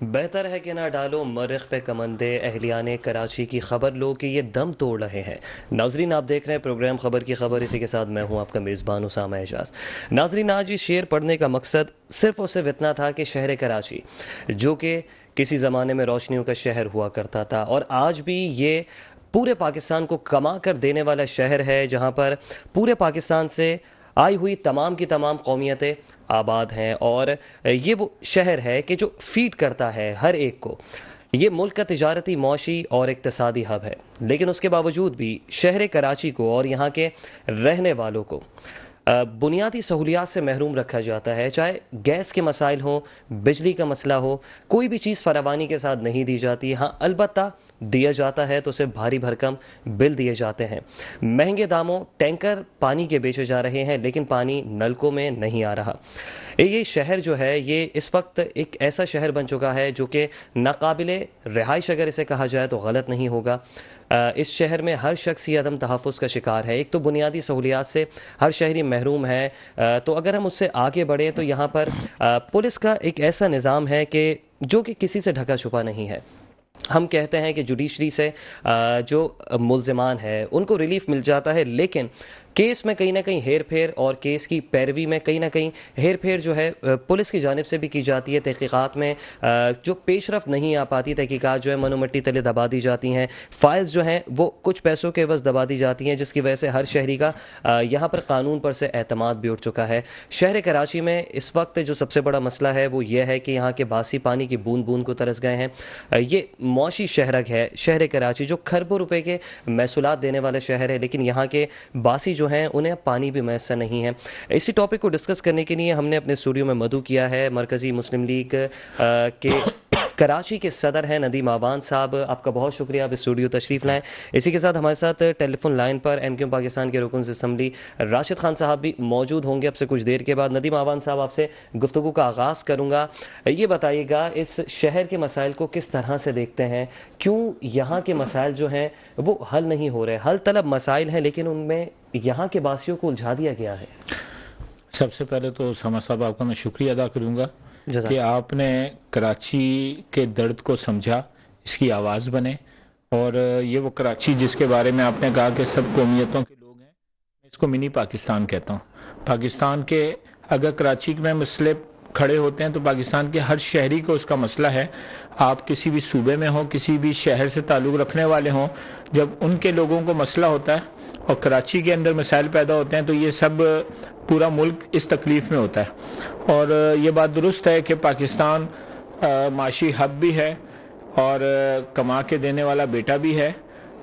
بہتر ہے کہ نہ ڈالو مرخ پہ کمندے، اہلیان کراچی کی خبر لو کہ یہ دم توڑ رہے ہیں۔ ناظرین، آپ دیکھ رہے ہیں پروگرام خبر کی خبر، اسی کے ساتھ میں ہوں آپ کا میزبان اسامہ اعجاز۔ ناظرین، آج یہ شعر پڑھنے کا مقصد صرف اور صرف اتنا تھا کہ شہر کراچی، جو کہ کسی زمانے میں روشنیوں کا شہر ہوا کرتا تھا اور آج بھی یہ پورے پاکستان کو کما کر دینے والا شہر ہے، جہاں پر پورے پاکستان سے آئی ہوئی تمام کی تمام قومیتیں آباد ہیں، اور یہ وہ شہر ہے کہ جو فیڈ کرتا ہے ہر ایک کو۔ یہ ملک کا تجارتی، معاشی اور اقتصادی ہب ہے، لیکن اس کے باوجود بھی شہر کراچی کو اور یہاں کے رہنے والوں کو بنیادی سہولیات سے محروم رکھا جاتا ہے۔ چاہے گیس کے مسائل ہوں، بجلی کا مسئلہ ہو، کوئی بھی چیز فراوانی کے ساتھ نہیں دی جاتی۔ ہاں، البتہ دیا جاتا ہے تو اسے بھاری بھرکم بل دیے جاتے ہیں۔ مہنگے داموں ٹینکر پانی کے بیچے جا رہے ہیں، لیکن پانی نلکوں میں نہیں آ رہا۔ یہ شہر جو ہے، یہ اس وقت ایک ایسا شہر بن چکا ہے جو کہ ناقابل رہائش اگر اسے کہا جائے تو غلط نہیں ہوگا۔ اس شہر میں ہر شخص یہ عدم تحفظ کا شکار ہے۔ ایک تو بنیادی سہولیات سے ہر شہری محروم ہے، تو اگر ہم اس سے آگے بڑھیں تو یہاں پر پولیس کا ایک ایسا نظام ہے کہ جو کہ کسی سے ڈھکا چھپا نہیں ہے۔ ہم کہتے ہیں کہ جوڈیشری سے جو ملزمان ہیں ان کو ریلیف مل جاتا ہے، لیکن کیس میں کہیں نہ کہیں ہیر پھیر اور کیس کی پیروی میں کہیں نہ کہیں ہیر پھیر جو ہے پولیس کی جانب سے بھی کی جاتی ہے۔ تحقیقات میں جو پیش رفت نہیں آ پاتی، تحقیقات جو ہے منو مٹی تلے دبا دی جاتی ہیں، فائلز جو ہیں وہ کچھ پیسوں کے عوض دبا دی جاتی ہیں، جس کی وجہ سے ہر شہری کا یہاں پر قانون پر سے اعتماد بھی اٹھ چکا ہے۔ شہر کراچی میں اس وقت جو سب سے بڑا مسئلہ ہے وہ یہ ہے کہ یہاں کے باسی پانی کی بوند بوند کو ترس گئے ہیں۔ یہ معاشی شہرک ہے شہر کراچی، جو کھربوں روپے کے محصولات دینے والا شہر ہے، لیکن یہاں کے باسی جو ہیں انہیں اب پانی بھی میسر نہیں ہے۔ اسی ٹاپک کو ڈسکس کرنے کے لیے ہم نے اپنے اسٹوڈیو میں مدعو کیا ہے مرکزی مسلم لیگ کے کراچی کے صدر ہیں ندیم آوان صاحب۔ آپ کا بہت شکریہ، آپ اسٹوڈیو تشریف لائیں۔ اسی کے ساتھ ہمارے ساتھ ٹیلی فون لائن پر ایم کیو پاکستان کے رکن اسمبلی راشد خان صاحب بھی موجود ہوں گے اب سے کچھ دیر کے بعد۔ ندیم آوان صاحب، آپ سے گفتگو کا آغاز کروں گا۔ یہ بتائیے گا اس شہر کے مسائل کو کس طرح سے دیکھتے ہیں؟ کیوں یہاں کے مسائل جو ہیں وہ حل نہیں ہو رہے؟ حل طلب مسائل ہیں لیکن ان میں یہاں کے باسیوں کو الجھا دیا گیا ہے۔ سب سے پہلے تو سما صاحب آپ کا میں شکریہ ادا کروں گا کہ آپ نے کراچی کے درد کو سمجھا، اس کی آواز بنے، اور یہ وہ کراچی جس کے بارے میں آپ نے کہا کہ سب قومیتوں کے لوگ ہیں، اس کو منی پاکستان کہتا ہوں۔ پاکستان کے اگر کراچی میں مسئلے کھڑے ہوتے ہیں تو پاکستان کے ہر شہری کو اس کا مسئلہ ہے۔ آپ کسی بھی صوبے میں ہوں، کسی بھی شہر سے تعلق رکھنے والے ہوں، جب ان کے لوگوں کو مسئلہ ہوتا ہے اور کراچی کے اندر مسائل پیدا ہوتے ہیں تو یہ سب پورا ملک اس تکلیف میں ہوتا ہے۔ اور یہ بات درست ہے کہ پاکستان معاشی ہب بھی ہے اور کما کے دینے والا بیٹا بھی ہے،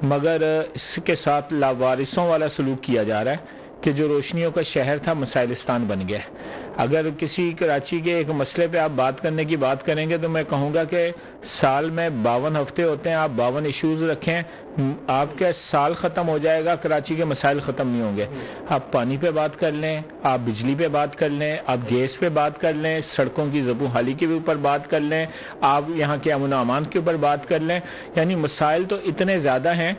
مگر اس کے ساتھ لاوارثوں والا سلوک کیا جا رہا ہے کہ جو روشنیوں کا شہر تھا مسائلستان بن گیا ہے۔ اگر کسی کراچی کے ایک مسئلے پہ آپ بات کرنے کی بات کریں گے تو میں کہوں گا کہ سال میں 52 ہفتے ہوتے ہیں، آپ 52 ایشوز رکھیں، آپ کا سال ختم ہو جائے گا، کراچی کے مسائل ختم نہیں ہوں گے۔ آپ پانی پہ بات کر لیں، آپ بجلی پہ بات کر لیں، آپ گیس پہ بات کر لیں، سڑکوں کی زبوں حالی کے اوپر بات کر لیں، آپ یہاں کے امن و امان کے اوپر بات کر لیں، یعنی مسائل تو اتنے زیادہ ہیں۔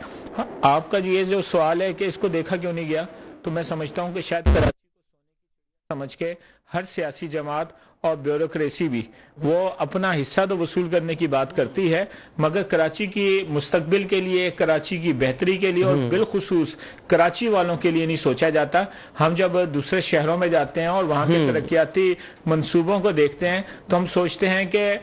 آپ کا یہ جو سوال ہے کہ اس کو دیکھا کیوں نہیں گیا، تو میں سمجھتا ہوں کہ شاید کراچی کو سمجھ کے ہر سیاسی جماعت اور بیوروکریسی بھی وہ اپنا حصہ تو وصول کرنے کی بات کرتی ہے، مگر کراچی کی مستقبل کے لیے، کراچی کی بہتری کے لیے اور بالخصوص کراچی والوں کے لیے نہیں سوچا جاتا۔ ہم جب دوسرے شہروں میں جاتے ہیں اور وہاں کے ترقیاتی منصوبوں کو دیکھتے ہیں تو ہم سوچتے ہیں کہ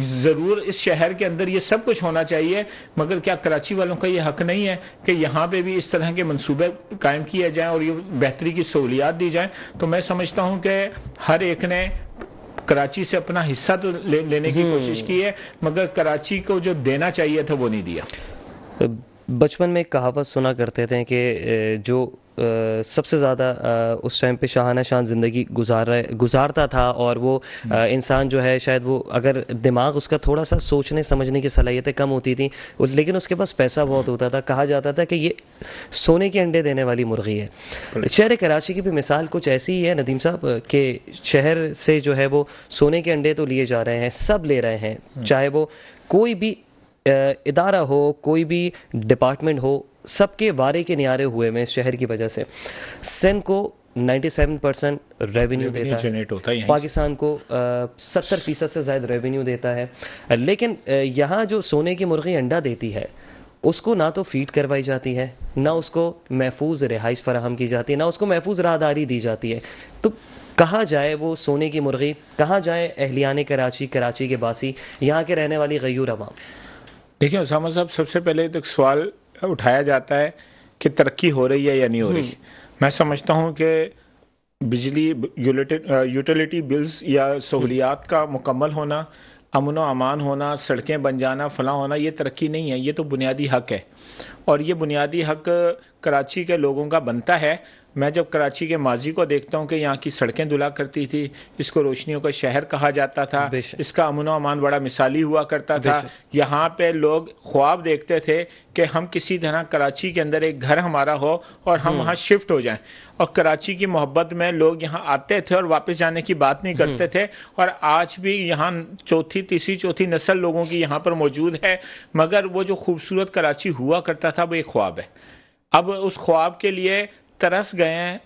ضرور اس شہر کے اندر یہ سب کچھ ہونا چاہیے، مگر کیا کراچی والوں کا یہ حق نہیں ہے کہ یہاں پہ بھی اس طرح کے منصوبے قائم کیے جائیں اور یہ بہتری کی سہولیات دی جائیں؟ تو میں سمجھتا ہوں کہ ہر ایک نے کراچی سے اپنا حصہ تو لینے کی کوشش کی ہے، مگر کراچی کو جو دینا چاہیے تھا وہ نہیں دیا۔ بچپن میں ایک کہاوت سنا کرتے تھے کہ جو سب سے زیادہ اس ٹائم پہ شاہانہ شان زندگی گزارتا تھا، اور وہ انسان جو ہے شاید وہ اگر دماغ اس کا تھوڑا سا سوچنے سمجھنے کی صلاحیتیں کم ہوتی تھیں لیکن اس کے پاس پیسہ بہت ہوتا تھا، کہا جاتا تھا کہ یہ سونے کے انڈے دینے والی مرغی ہے۔ شہر کراچی کی بھی مثال کچھ ایسی ہی ہے ندیم صاحب کہ شہر سے جو ہے وہ سونے کے انڈے تو لیے جا رہے ہیں، سب لے رہے ہیں، چاہے وہ کوئی بھی ادارہ ہو، کوئی بھی ڈپارٹمنٹ ہو، سب کے وارے کے نیارے ہوئے میں اس شہر کی وجہ سے۔ سندھ کو 97% ریونیو دیتا ہے، پاکستان کو 70% سے زائد ریونیو دیتا ہے، لیکن یہاں جو سونے کی مرغی انڈا دیتی ہے اس کو نہ تو فیڈ کروائی جاتی ہے، نہ اس کو محفوظ رہائش فراہم کی جاتی ہے، نہ اس کو محفوظ راہداری دی جاتی ہے. تو کہاں جائے وہ سونے کی مرغی، کہاں جائے اہلیان کراچی، کراچی کے باسی، یہاں کے رہنے والی غیور عوام؟ دیکھیں اسامہ صاحب، سب سے پہلے تو سوال اٹھایا جاتا ہے کہ ترقی ہو رہی ہے یا نہیں ہو رہی. میں سمجھتا ہوں کہ بجلی، یوٹیلیٹی بلز یا سہولیات کا مکمل ہونا، امن و امان ہونا، سڑکیں بن جانا، فلاں ہونا، یہ ترقی نہیں ہے، یہ تو بنیادی حق ہے، اور یہ بنیادی حق کراچی کے لوگوں کا بنتا ہے. میں جب کراچی کے ماضی کو دیکھتا ہوں کہ یہاں کی سڑکیں دھلا کرتی تھی، اس کو روشنیوں کا شہر کہا جاتا تھا، اس کا امن و امان بڑا مثالی ہوا کرتا تھا. یہاں پہ لوگ خواب دیکھتے تھے کہ ہم کسی طرح کراچی کے اندر ایک گھر ہمارا ہو اور ہم وہاں شفٹ ہو جائیں، اور کراچی کی محبت میں لوگ یہاں آتے تھے اور واپس جانے کی بات نہیں کرتے تھے. اور آج بھی یہاں تیسری چوتھی نسل لوگوں کی یہاں پر موجود ہے، مگر وہ جو خوبصورت کراچی ہوا کرتا تھا وہ ایک خواب ہے. اب اس خواب کے لیے ترس گئے ہیں،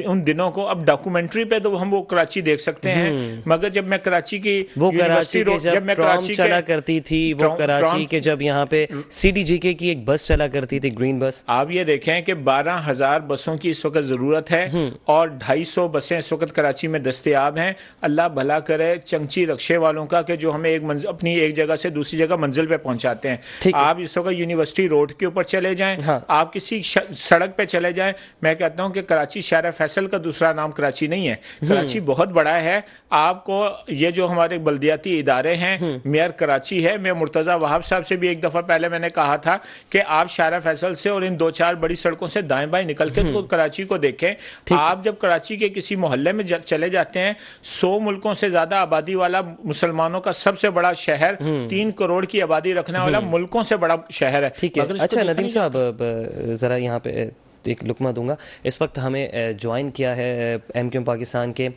ان دنوں کو. اب ڈاکومنٹری پہ تو ہم وہ کراچی دیکھ سکتے ہیں، مگر جب میں کراچی کی وہ کراچی کے جب ٹرام چلا کرتی تھی، وہ کراچی کے جب یہاں پہ CDGK کی ایک بس چلا کرتی تھی، گرین بس، آپ یہ دیکھیں کہ 12,000 بسوں کی اس وقت ضرورت ہے اور 250 بسیں اس وقت کراچی میں دستیاب ہیں. اللہ بھلا کرے چنگچی رکشے والوں کا کہ جو ہمیں اپنی ایک جگہ سے دوسری جگہ منزل پہ پہنچاتے ہیں. آپ اس وقت یونیورسٹی روڈ کے اوپر چلے جائیں، آپ کسی سڑک پہ چلے جائیں، میں کہتا ہوں کہ کراچی شہر فیصل کا دوسرا نام کراچی نہیں ہے. کراچی بہت بڑا ہے. آپ کو یہ جو ہمارے بلدیاتی ادارے ہیں، میئر کراچی ہے، میں مرتضی وہاب صاحب سے بھی ایک دفعہ پہلے میں نے کہا تھا کہ آپ شارع فیصل سے اور ان 2-4 بڑی سڑکوں سے دائیں بائیں نکل کے تو کراچی کو دیکھیں. آپ جب کراچی کے کسی محلے میں چلے جاتے ہیں، 100 ملکوں سے زیادہ آبادی والا، مسلمانوں کا سب سے بڑا شہر، 3 کروڑ کی آبادی رکھنے والا، ملکوں سے بڑا شہر ہے. اچھا ندیم صاحب، ذرا یہاں پہ ایک لقمہ دوں گا. اس وقت ہمیں جوائن کیا ہے MQM پاکستان کے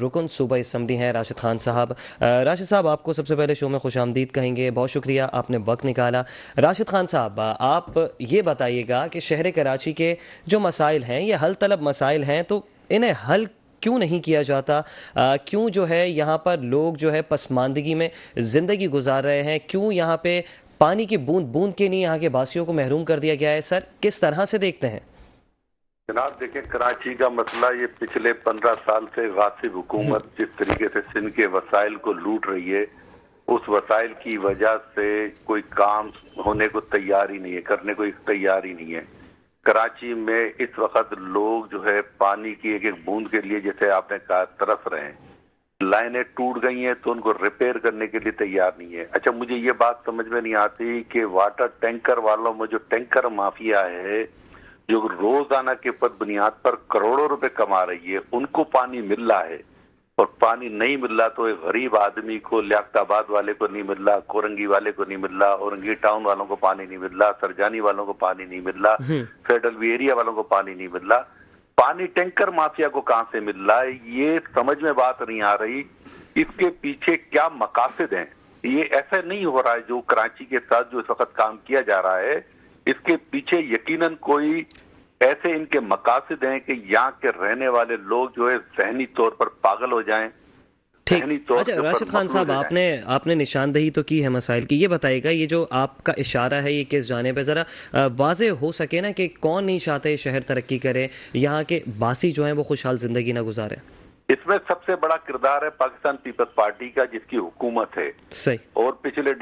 رکن صوبہ اسمبلی ہیں راشد خان صاحب. راشد صاحب، آپ کو سب سے پہلے شو میں خوش آمدید کہیں گے، بہت شکریہ آپ نے وقت نکالا. راشد خان صاحب، آپ یہ بتائیے گا کہ شہر کراچی کے جو مسائل ہیں یہ حل طلب مسائل ہیں، تو انہیں حل کیوں نہیں کیا جاتا؟ کیوں جو ہے یہاں پر لوگ جو ہے پسماندگی میں زندگی گزار رہے ہیں؟ کیوں یہاں پہ پانی کی بوند بوند کے نہیں یہاں کے باسیوں کو محروم کر دیا گیا ہے؟ سر، کس طرح سے دیکھتے ہیں؟ جناب دیکھیں، کراچی کا مسئلہ یہ پچھلے 15 سال سے غاصب حکومت جس طریقے سے سندھ کے وسائل کو لوٹ رہی ہے، اس وسائل کی وجہ سے کوئی کام ہونے کو تیار ہی نہیں ہے، کرنے کو تیار ہی نہیں ہے. کراچی میں اس وقت لوگ جو ہے پانی کی ایک ایک بوند کے لیے، جیسے آپ نے کہا، ترس رہے ہیں. لائنیں ٹوٹ گئی ہیں تو ان کو ریپیئر کرنے کے لیے تیار نہیں ہے. اچھا، مجھے یہ بات سمجھ میں نہیں آتی کہ واٹر ٹینکر والوں میں جو ٹینکر مافیا ہے، جو روزانہ کے بنیاد پر کروڑوں روپے کما رہی ہے، ان کو پانی مل رہا ہے، اور پانی نہیں مل رہا تو ایک غریب آدمی کو، لیاقت آباد والے کو نہیں مل رہا، کورنگی والے کو نہیں مل رہا، اورنگی ٹاؤن والوں کو پانی نہیں مل رہا، سرجانی والوں کو پانی نہیں مل رہا، فیڈرل وی ایریا والوں کو پانی نہیں مل رہا. پانی ٹینکر مافیا کو کہاں سے مل رہا ہے؟ یہ سمجھ میں بات نہیں آ رہی. اس کے پیچھے کیا مقاصد ہیں؟ یہ ایسا نہیں ہو رہا ہے جو کراچی کے ساتھ جو اس وقت کام کیا جا رہا ہے، اس کے پیچھے یقیناً کوئی ایسے ان کے مقاصد ہیں کہ یہاں کے رہنے والے لوگ جو ہے ذہنی طور پر پاگل ہو جائیں. اچھا راشد خان صاحب، آپ نے نشاندہی تو کی ہے مسائل کی، یہ بتائیے گا یہ جو آپ کا اشارہ ہے یہ کس جانب ہے؟ ذرا واضح ہو سکے نا کہ کون نہیں چاہتے شہر ترقی کرے، یہاں کے باسی جو ہیں وہ خوشحال زندگی نہ گزارے؟ اس میں سب سے بڑا کردار ہے پاکستان پیپلز پارٹی کا، جس کی حکومت ہے. صحیح. اور پچھلے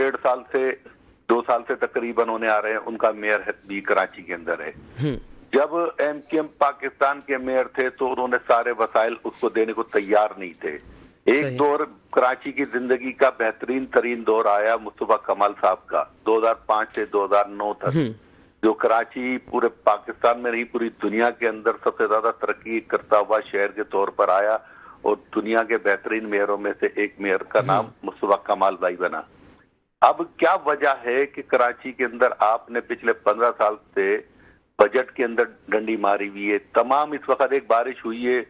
2 سال سے تقریباً ہونے آ رہے ہیں، ان کا میئر بھی کراچی کے اندر ہے. جب MQM پاکستان کے میئر تھے تو انہوں نے سارے وسائل اس کو دینے کو تیار نہیں تھے. ایک دور کراچی کی زندگی کا بہترین ترین دور آیا مصطفیٰ کمال صاحب کا، 2005 سے 2009 تک، جو کراچی پورے پاکستان میں نہیں پوری دنیا کے اندر سب سے زیادہ ترقی کرتا ہوا شہر کے طور پر آیا، اور دنیا کے بہترین میئروں میں سے ایک میئر کا نام مصطفیٰ کمال بھائی بنا. اب کیا وجہ ہے کہ کراچی کے اندر آپ نے پچھلے 15 سال سے بجٹ کے اندر ڈنڈی ماری ہوئی ہے؟ تمام اس وقت ایک بارش ہوئی ہے،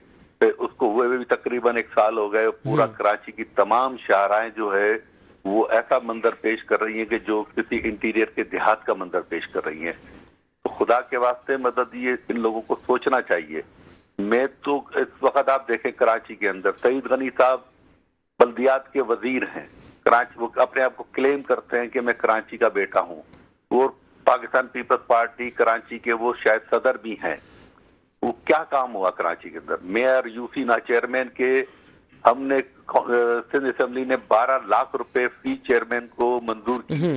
اس کو ہوئے بھی تقریباً 1 سال ہو گئے، پورا کراچی کی تمام شاہراہیں جو ہے وہ ایسا منظر پیش کر رہی ہیں کہ جو کسی انٹیریئر کے دیہات کا منظر پیش کر رہی ہیں. تو خدا کے واسطے مدد، یہ ان لوگوں کو سوچنا چاہیے. میں تو اس وقت آپ دیکھیں کراچی کے اندر سعید غنی صاحب بلدیات کے وزیر ہیں کراچی، وہ اپنے آپ کو کلیم کرتے ہیں کہ میں کراچی کا بیٹا ہوں، اور پاکستان پیپلز پارٹی کراچی کے وہ شاید صدر بھی ہیں. وہ کیا کام ہوا کراچی کے اندر؟ میئر یوسی نا چیئرمین کے ہم نے سندھ اسمبلی نے 12 لاکھ روپے فی چیئرمین کو منظور کی،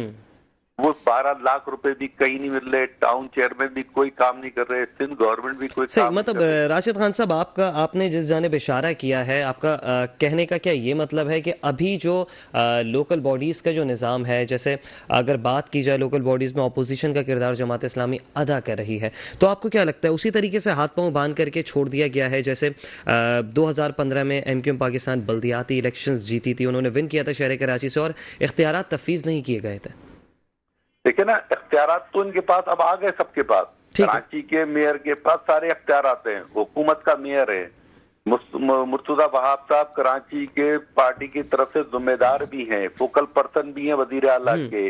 وہ 12 لاکھ روپے بھی کہیں نہیں مل رہے، ٹاؤن چیئرمین بھی کوئی کام نہیں کر رہے، سندھ گورنمنٹ بھی کوئی کام مطلب نہیں کر رہے. راشد خان صاحب آپ نے جس جانب اشارہ کیا ہے، آپ کا کہنے کا کیا یہ مطلب ہے کہ ابھی جو لوکل باڈیز کا جو نظام ہے، جیسے اگر بات کی جائے لوکل باڈیز میں اپوزیشن کا کردار جماعت اسلامی ادا کر رہی ہے، تو آپ کو کیا لگتا ہے اسی طریقے سے ہاتھ پاؤں باندھ کر کے چھوڑ دیا گیا ہے جیسے 2015 میں ایم کیو ایم پاکستان بلدیاتی الیکشنز جیتی تھی، انہوں نے ون کیا تھا شہر کراچی سے اور اختیارات تفویض نہیں کیے گئے تھے؟ دیکھیں نا، اختیارات تو ان کے پاس اب آ گئے، سب کے پاس. کراچی کے میئر کے پاس سارے اختیارات ہیں، حکومت کا میئر ہے. مرتضی وہاب صاحب کراچی کے پارٹی کی طرف سے ذمہ دار بھی ہیں، فوکل پرسن بھی ہیں وزیر اعلیٰ کے،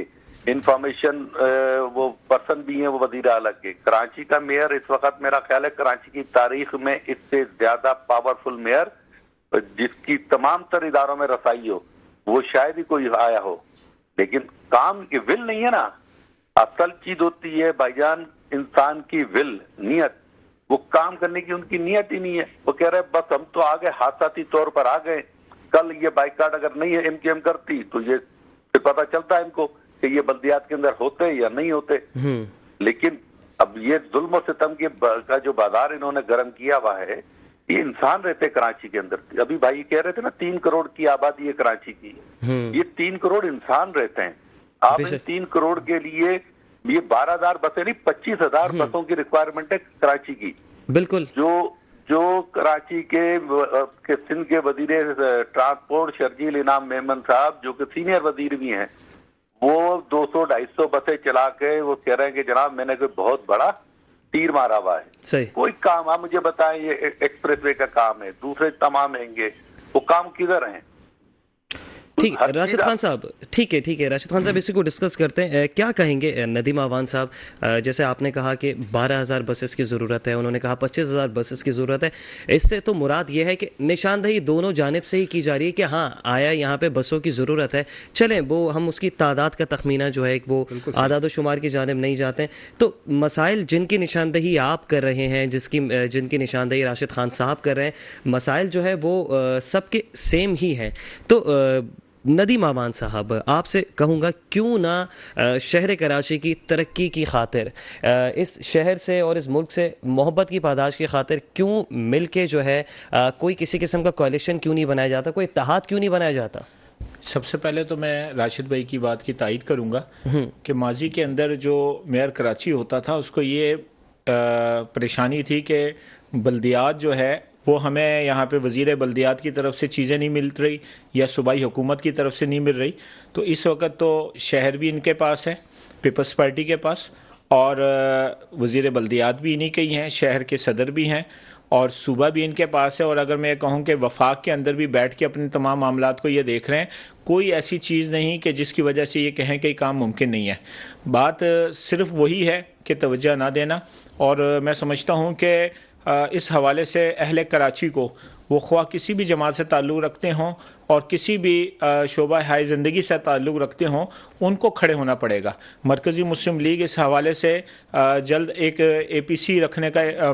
انفارمیشن وہ پرسن بھی ہیں وہ وزیر اعلیٰ کے. کراچی کا میئر اس وقت میرا خیال ہے کراچی کی تاریخ میں اس سے زیادہ پاورفل میئر جس کی تمام تر اداروں میں رسائی ہو وہ شاید ہی کوئی آیا ہو. لیکن کام کی ول نہیں ہے نا، اصل چیز ہوتی ہے بھائی جان انسان کی ول، نیت. وہ کام کرنے کی ان کی نیت ہی نہیں ہے. وہ کہہ رہے بس ہم تو آگے حادثاتی طور پر آ گئے، کل یہ بائیکاٹ اگر نہیں ہے ایم کیو ایم کرتی تو یہ پتہ چلتا ہے ان کو کہ یہ بلدیات کے اندر ہوتے یا نہیں ہوتے. لیکن اب یہ ظلم و ستم کا جو بازار انہوں نے گرم کیا ہوا ہے، یہ انسان رہتے کراچی کے اندر. ابھی بھائی کہہ رہے تھے نا 3 کروڑ کی آبادی ہے کراچی کی، یہ 3 کروڑ انسان رہتے ہیں. آپ ان 3 کروڑ کے لیے یہ 12,000 بسیں نہیں 25,000 بسوں کی ریکوائرمنٹ ہے کراچی کی. بالکل. جو کراچی کے سندھ کے وزیر ٹرانسپورٹ شرجیل انعام میمن صاحب جو کہ سینئر وزیر بھی ہیں، وہ 200-250 بسیں چلا کے وہ کہہ رہے ہیں کہ جناب میں نے کوئی بہت بڑا تیر مارا ہوا ہے. صحیح. کوئی کام آپ مجھے بتائیں، یہ ایکسپریس وے کا کام ہے، دوسرے تمام مہنگے، وہ کام کدھر ہیں؟ ٹھیک راشد خان صاحب، ٹھیک ہے راشد خان صاحب اسی کو ڈسکس کرتے ہیں. کیا کہیں گے ندیم اعوان صاحب؟ جیسے آپ نے کہا کہ 12,000 بسز کی ضرورت ہے، انہوں نے کہا 25,000 بسز کی ضرورت ہے. اس سے تو مراد یہ ہے کہ نشاندہی دونوں جانب سے ہی کی جا رہی ہے کہ ہاں آیا یہاں پہ بسوں کی ضرورت ہے، چلیں وہ ہم اس کی تعداد کا تخمینہ جو ہے وہ اعداد و شمار کی جانب نہیں جاتے ہیں. تو مسائل جن کی نشاندہی آپ کر رہے ہیں، جن کی نشاندہی راشد خان صاحب کر رہے ہیں، مسائل جو ہے وہ سب کے سیم ہی ہیں. تو ندیم اعوان صاحب آپ سے کہوں گا کیوں نہ شہر کراچی کی ترقی کی خاطر، اس شہر سے اور اس ملک سے محبت کی پاداش کی خاطر کیوں مل کے جو ہے کوئی کسی قسم کا کوalition کیوں نہیں بنایا جاتا، کوئی اتحاد کیوں نہیں بنایا جاتا؟ سب سے پہلے تو میں راشد بھائی کی بات کی تائید کروں گا کہ ماضی کے اندر جو میئر کراچی ہوتا تھا اس کو یہ پریشانی تھی کہ بلدیات جو ہے وہ ہمیں یہاں پہ وزیر بلدیات کی طرف سے چیزیں نہیں مل رہی یا صوبائی حکومت کی طرف سے نہیں مل رہی. تو اس وقت تو شہر بھی ان کے پاس ہے، پیپلز پارٹی کے پاس، اور وزیر بلدیات بھی انہی کے ہی ہیں، شہر کے صدر بھی ہیں، اور صوبہ بھی ان کے پاس ہے. اور اگر میں کہوں کہ وفاق کے اندر بھی بیٹھ کے اپنے تمام معاملات کو یہ دیکھ رہے ہیں، کوئی ایسی چیز نہیں کہ جس کی وجہ سے یہ کہیں کہ یہ کام ممکن نہیں ہے. بات صرف وہی ہے کہ توجہ نہ دینا. اور میں سمجھتا ہوں کہ اس حوالے سے اہل کراچی کو وہ خواہ کسی بھی جماعت سے تعلق رکھتے ہوں اور کسی بھی شعبہ ہائے زندگی سے تعلق رکھتے ہوں، ان کو کھڑے ہونا پڑے گا. مرکزی مسلم لیگ اس حوالے سے جلد ایک اے پی سی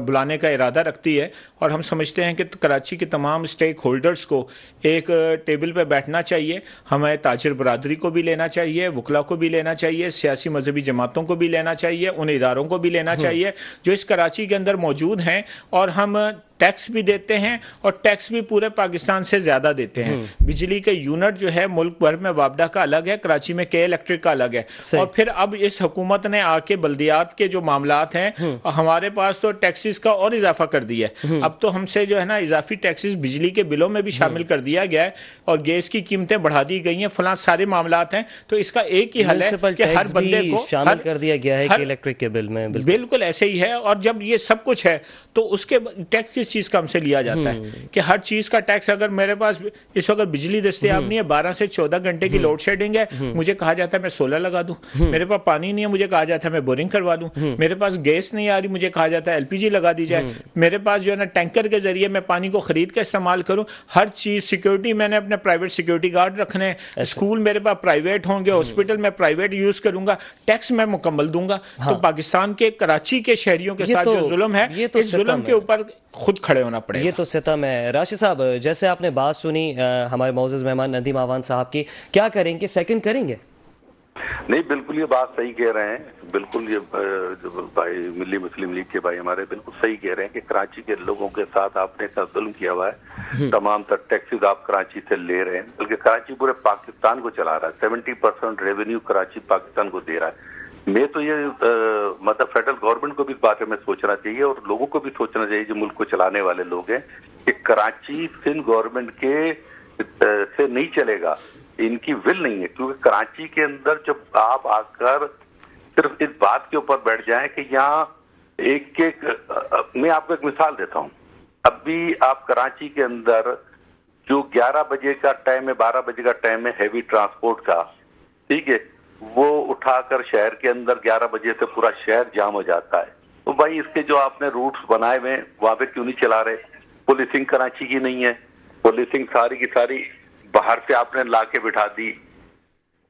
بلانے کا ارادہ رکھتی ہے، اور ہم سمجھتے ہیں کہ کراچی کے تمام اسٹیک ہولڈرز کو ایک ٹیبل پہ بیٹھنا چاہیے. ہمیں تاجر برادری کو بھی لینا چاہیے، وکلا کو بھی لینا چاہیے، سیاسی مذہبی جماعتوں کو بھی لینا چاہیے، ان اداروں کو بھی لینا چاہیے جو اس کراچی کے اندر موجود ہیں. اور ہم ٹیکس بھی دیتے ہیں، اور ٹیکس بھی پورے پاکستان سے زیادہ دیتے ہیں. بجلی کے یونٹ جو ہے ملک بھر میں وابڈا کا الگ ہے، کراچی میں کے الیکٹرک کا الگ ہے. اور پھر اب اس حکومت نے آ کے بلدیات کے جو معاملات ہیں، ہمارے پاس تو ٹیکسز کا اور اضافہ کر دیا ہے. اب تو ہم سے جو ہے نا اضافی ٹیکسز بجلی کے بلوں میں بھی شامل کر دیا گیا ہے، اور گیس کی قیمتیں بڑھا دی گئی ہیں، فلاں سارے معاملات ہیں. تو اس کا ایک ہی حل ہے کہ ہر بندے کو شامل کر دیا گیا ہے کہ الیکٹرک کے بل میں. بالکل ایسے ہی ہے. اور جب یہ سب کچھ ہے تو اس کے ٹیکس کس چیز کا ہم سے لیا جاتا ہے کہ ہر چیز کا ٹیکس. اگر میرے پاس اس وقت بجلی دستیاب نہیں ہے, 12 سے 14 گھنٹے کی لوڈ شیڈنگ ہے, مجھے کہا جاتا ہے میں سولر لگا دوں. میرے پاس پانی نہیں ہے, مجھے کہا جاتا ہے میں بورنگ کروا دوں. میرے پاس گیس نہیں آ رہی, مجھے کہا جاتا ہے ایل پی جی لگا دی جائے. میرے پاس جو ہے نا ٹینکر کے ذریعے میں پانی کو خرید کے استعمال کروں. ہر چیز سیکورٹی میں نے اپنے پرائیویٹ سیکورٹی گارڈ رکھنے ہیں, اسکول میرے پاس پرائیویٹ ہوں گے, ہاسپٹل میں پرائیویٹ یوز کروں گا, ٹیکس میں مکمل دوں گا. تو پاکستان کے کراچی کے شہریوں کے ساتھ جو ظلم ہے, اس ظلم کے اوپر خود کھڑے ہونا پڑے گا. یہ تو ستم ہے. راشد صاحب, جیسے آپ نے بات سنی ہمارے معزز مہمان ندیم آوان صاحب کی, کیا کریں گے, سیکنڈ کریں گے؟ نہیں, بالکل یہ بات صحیح کہہ رہے ہیں. بالکل یہ بھائی ملی مسلم لیگ کے بھائی ہمارے بالکل صحیح کہہ رہے ہیں کہ کراچی کے لوگوں کے ساتھ آپ نے ظلم کیا ہوا ہے. تمام تر ٹیکسز آپ کراچی سے لے رہے ہیں, بلکہ کراچی پورے پاکستان کو چلا رہا ہے. 70% ریونیو کراچی پاکستان کو دے رہا ہے. میں تو یہ مطلب فیڈرل گورنمنٹ کو بھی اس بارے میں سوچنا چاہیے اور لوگوں کو بھی سوچنا چاہیے جو ملک کو چلانے والے لوگ ہیں, کہ کراچی سندھ گورنمنٹ کے سے نہیں چلے گا. ان کی ول نہیں ہے, کیونکہ کراچی کے اندر جب آپ آ کر صرف اس بات کے اوپر بیٹھ جائیں کہ یہاں ایک میں آپ کو ایک مثال دیتا ہوں. اب بھی آپ کراچی کے اندر جو 11 بجے کا ٹائم ہے, 12 بجے کا ٹائم ہے ہیوی ٹرانسپورٹ کا, ٹھیک ہے, وہ اٹھا کر شہر کے اندر 11 بجے سے پورا شہر جام ہو جاتا ہے. تو بھائی اس کے جو آپ نے روٹس بنائے ہوئے ہیں وہاں پہ کیوں نہیں چلا رہے؟ پولیسنگ کراچی کی نہیں ہے, پولیسنگ ساری کی ساری باہر سے آپ نے لا کے بٹھا دی.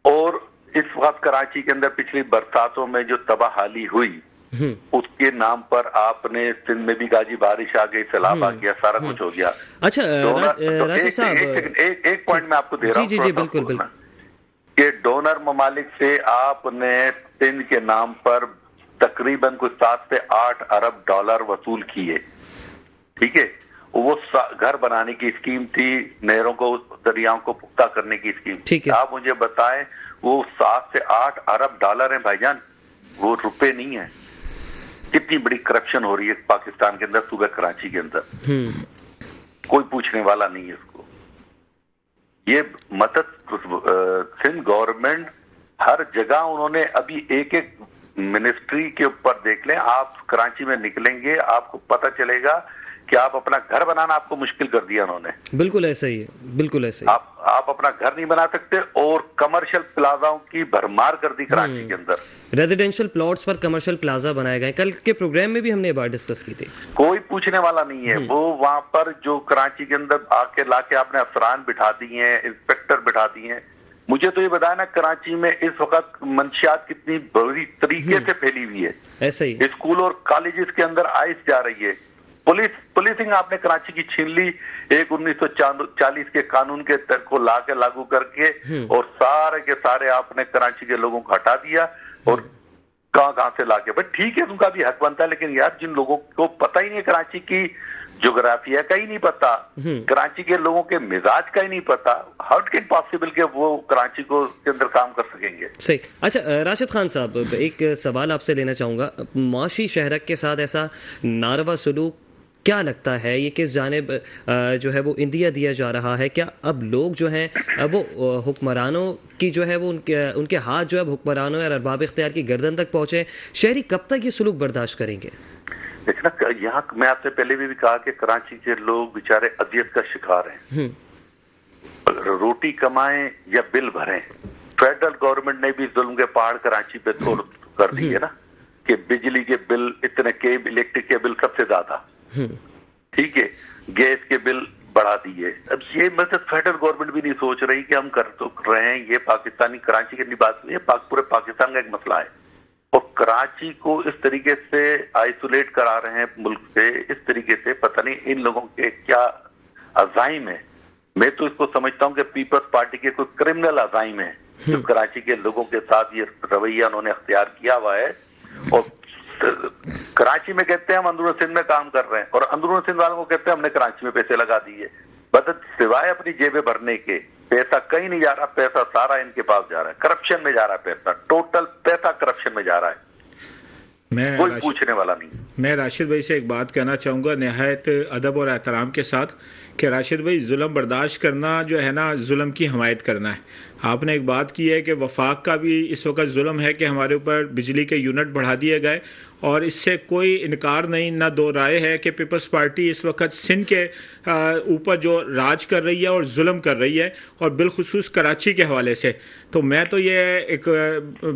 اور اس وقت کراچی کے اندر پچھلی برساتوں میں جو تباہ حالی ہوئی اس کے نام پر آپ نے سندھ میں بھی گاجی بارش آ گئی, سیلاب آ گیا, سارا کچھ ہو گیا. اچھا راشد صاحب, ایک پوائنٹ میں آپ کو دے رہا ہوں. جی بالکل بالکل, کہ ڈونر ممالک سے آپ نے سندھ کے نام پر تقریباً کوئی 7 سے 8 ارب ڈالر وصول کیے, ٹھیک ہے. وہ گھر بنانے کی اسکیم تھی, نہروں کو, دریاؤں کو پختہ کرنے کی اسکیم. آپ مجھے بتائیں وہ 7 سے 8 ارب ڈالر ہیں بھائی جان, وہ روپے نہیں ہیں. کتنی بڑی کرپشن ہو رہی ہے پاکستان کے اندر, صوبہ کراچی کے اندر. کوئی پوچھنے والا نہیں ہے اس کو. یہ مدد سندھ گورنمنٹ ہر جگہ انہوں نے ابھی ایک منسٹری کے اوپر دیکھ لیں. آپ کراچی میں نکلیں گے آپ کو پتہ چلے گا کہ آپ اپنا گھر بنانا آپ کو مشکل کر دیا انہوں نے. بالکل ایسا ہی ہے, بالکل ایسا ہی. آپ اپنا گھر نہیں بنا سکتے, اور کمرشل پلازاؤں کی بھرمار کر دی کراچی کے اندر. ریزیڈینشل پلاٹس پر کمرشل پلازا بنائے گئے. کل کے پروگرام میں بھی ہم نے یہ بات ڈسکس کی تھی. کوئی پوچھنے والا نہیں ہے. وہ وہاں پر جو کراچی کے اندر آ کے لا کے آپ نے افسران بٹھا دیے ہیں, انسپیکٹر بٹھا دیے ہیں. مجھے تو یہ بتایا نا کراچی میں اس وقت منشیات کتنی بڑی طریقے سے پھیلی ہوئی ہے. ایسا ہی اسکول اور کالجز کے اندر آئس جا رہی ہے. پولیسنگ آپ نے کراچی کی چھین لی, ایک 1940 کے قانون کے کو لا کے لاگو کر کے, اور سارے کے سارے آپ نے کراچی کے لوگوں کو ہٹا دیا. اور کہاں سے لا کے, بھائی ٹھیک ہے ان کا بھی حق بنتا ہے, لیکن یار جن لوگوں کو پتہ ہی نہیں کراچی کی جغرافیہ کا ہی نہیں پتا, کراچی کے لوگوں کے مزاج کا ہی نہیں پتا, ہاؤ کین پاسبل کہ وہ کراچی کو کے اندر کام کر سکیں گے؟ صحیح. اچھا راشد خان صاحب, ایک سوال آپ سے لینا چاہوں گا. معاشی شہرک کے ساتھ ایسا ناروا سلوک کیا لگتا ہے, یہ کس جانب جو ہے وہ اندیا دیا جا رہا ہے؟ کیا اب لوگ جو ہیں وہ حکمرانوں کی جو ہے وہ ان کے ہاتھ جو ہے حکمرانوں اور ارباب اختیار کی گردن تک پہنچے؟ شہری کب تک یہ سلوک برداشت کریں گے؟ دیکھنا, یہاں میں آپ سے پہلے بھی کہا کہ کراچی کے لوگ بیچارے اذیت کا شکار ہیں. روٹی کمائیں یا بل بھریں. فیڈرل گورنمنٹ نے بھی ظلم کے پہاڑ کراچی پہ تھوڑ کر دی ہے نا, کہ بجلی کے بل اتنے کے, الیکٹرک کے بل سب سے زیادہ, ٹھیک ہے, گیس کے بل بڑھا دیے. اب یہ مطلب فیڈرل گورنمنٹ بھی نہیں سوچ رہی کہ ہم کر تو رہے ہیں, یہ پاکستانی کراچی کی بات نہیں ہے, پورے پاکستان کا ایک مسئلہ ہے. اور کراچی کو اس طریقے سے آئسولیٹ کرا رہے ہیں ملک سے, اس طریقے سے پتہ نہیں ان لوگوں کے کیا عزائم ہیں. میں تو اس کو سمجھتا ہوں کہ پیپلز پارٹی کے کوئی کرمنل عزائم ہیں جو کراچی کے لوگوں کے ساتھ یہ رویہ انہوں نے اختیار کیا ہوا ہے. اور کراچی میں کہتے ہیں ہم اندرون سندھ میں کام کر رہے ہیں, اور اندرون سندھ والوں کو کہتے ہیں ہم نے کراچی میں پیسے لگا دیے. بس سوائے اپنی جیبیں بھرنے کے پیسہ کہیں نہیں جا رہا, پیسہ سارا ان کے پاس جا رہا ہے, کرپشن میں جا رہا ہے پیسہ, ٹوٹل پیسہ کرپشن میں جا رہا ہے. کوئی پوچھنے والا نہیں. میں راشد بھائی سے ایک بات کہنا چاہوں گا نہایت ادب اور احترام کے ساتھ کہ راشد بھائی ظلم برداشت کرنا جو ہے نا ظلم کی حمایت کرنا ہے. آپ نے ایک بات کی ہے کہ وفاق کا بھی اس وقت ظلم ہے کہ ہمارے اوپر بجلی کے یونٹ بڑھا دیے گئے اور اس سے کوئی انکار نہیں نہ دو رائے ہے کہ پیپلز پارٹی اس وقت سندھ کے اوپر جو راج کر رہی ہے اور ظلم کر رہی ہے اور بالخصوص کراچی کے حوالے سے. تو میں تو یہ ایک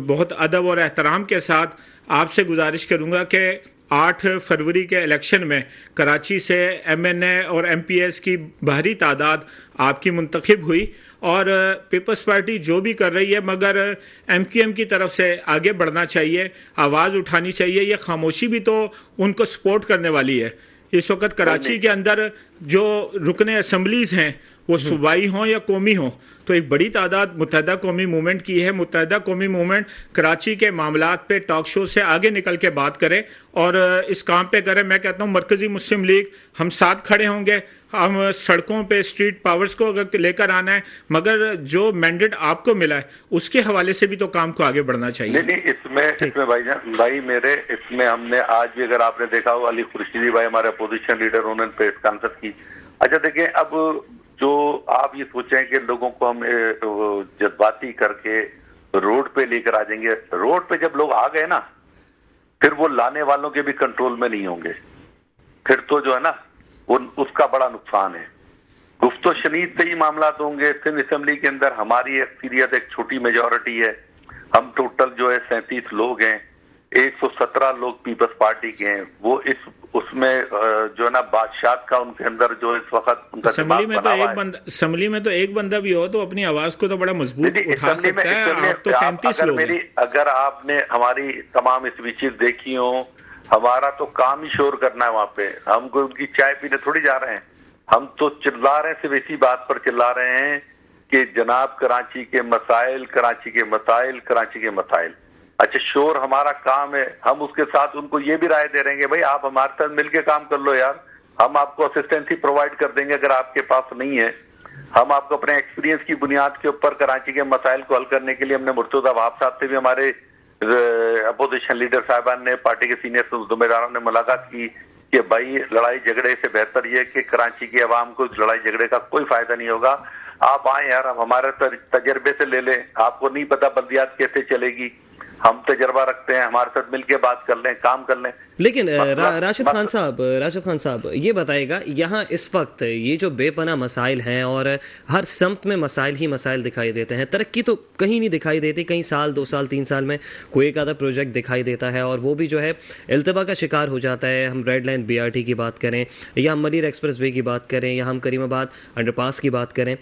بہت ادب اور احترام کے ساتھ آپ سے گزارش کروں گا کہ 8 فروری کے الیکشن میں کراچی سے ایم این اے اور ایم پی ایس کی بھاری تعداد آپ کی منتخب ہوئی اور پیپلز پارٹی جو بھی کر رہی ہے مگر ایم کیو ایم کی طرف سے آگے بڑھنا چاہیے, آواز اٹھانی چاہیے. یہ خاموشی بھی تو ان کو سپورٹ کرنے والی ہے. اس وقت کراچی کے اندر جو رکن اسمبلیز ہیں وہ صوبائی ہوں یا قومی ہوں تو ایک بڑی تعداد متحدہ قومی موومنٹ کی ہے. متحدہ قومی موومنٹ کراچی کے معاملات پہ ٹاک شو سے آگے نکل کے بات کرے اور اس کام پہ کرے. میں کہتا ہوں مرکزی مسلم لیگ ہم ساتھ کھڑے ہوں گے, ہم سڑکوں پہ اسٹریٹ پاورز کو اگر لے کر آنا ہے مگر جو مینڈیٹ آپ کو ملا ہے اس کے حوالے سے بھی تو کام کو آگے بڑھنا چاہیے. نہیں اس میں بھائی میرے اس میں ہم نے آج بھی اگر آپ نے دیکھا ہو علی خورشیدی بھائی ہمارے اپوزیشن لیڈر انہوں نے پریس کانفرنس کی. اچھا دیکھیں اب جو آپ یہ سوچیں کہ لوگوں کو ہم جذباتی کر کے روڈ پہ لے کر آ جائیں گے, روڈ پہ جب لوگ آ گئے نا پھر وہ لانے والوں کے بھی کنٹرول میں نہیں ہوں گے, پھر تو جو ہے نا اس کا بڑا نقصان ہے. گفت و شنید سے ہی معاملات ہوں گے. سندھ اسمبلی کے اندر ہماری اکثریت ایک چھوٹی میجورٹی ہے, ہم ٹوٹل جو ہے 37 لوگ ہیں, 117 لوگ پیپلز پارٹی کے ہیں. وہ اس میں جو ہے نا بادشاہت کا ان کے اندر جو اس وقت اسمبلی میں تو ایک بندہ بھی ہو تو اپنی آواز کو تو بڑا مضبوط اٹھا سکتا ہے. آپ تو 33 لوگ ہیں. اگر آپ نے ہماری تمام اسپیچز دیکھی ہوں, ہمارا تو کام ہی شور کرنا ہے وہاں پہ. ہم کو ان کی چائے پینے تھوڑی جا رہے ہیں, ہم تو چلا رہے ہیں صرف اسی بات پر چلا رہے ہیں کہ جناب کراچی کے مسائل, کراچی کے مسائل, کراچی کے مسائل. اچھا شور ہمارا کام ہے, ہم اس کے ساتھ ان کو یہ بھی رائے دے رہے ہیں کہ بھائی آپ ہمارے ساتھ مل کے کام کر لو یار, ہم آپ کو اسسٹنسی پرووائڈ کر دیں گے اگر آپ کے پاس نہیں ہے. ہم آپ کو اپنے ایکسپیرینس کی بنیاد کے اوپر کراچی کے مسائل کو حل کرنے کے لیے ہم نے مرتضی وہاب صاحب سے بھی ہمارے اپوزیشن لیڈر صاحبان نے, پارٹی کے سینئر ذمہ داروں نے ملاقات کی کہ بھائی لڑائی جھگڑے سے بہتر یہ کہ کراچی کی عوام کو لڑائی جھگڑے کا کوئی فائدہ نہیں ہوگا. آپ آئیں یار, ہم ہمارے تجربے سے لے لیں. آپ کو نہیں پتا بلدیات کیسے چلے گی, ہم تجربہ رکھتے ہیں, ہمارے ساتھ مل کے بات کر لیں, کام کر لیں. لیکن راشد خان صاحب یہ بتائے گا یہاں اس وقت یہ جو بے پناہ مسائل ہیں اور ہر سمت میں مسائل ہی مسائل دکھائی دیتے ہیں, ترقی تو کہیں نہیں دکھائی دیتی. کہیں سال 2 سال 3 سال میں کوئی ایک آدھا پروجیکٹ دکھائی دیتا ہے اور وہ بھی جو ہے التوا کا شکار ہو جاتا ہے. ہم ریڈ لائن BRT کی بات کریں یا ہم ملیر ایکسپریس وے کی بات کریں یا ہم کریم آباد انڈر پاس کی بات کریں,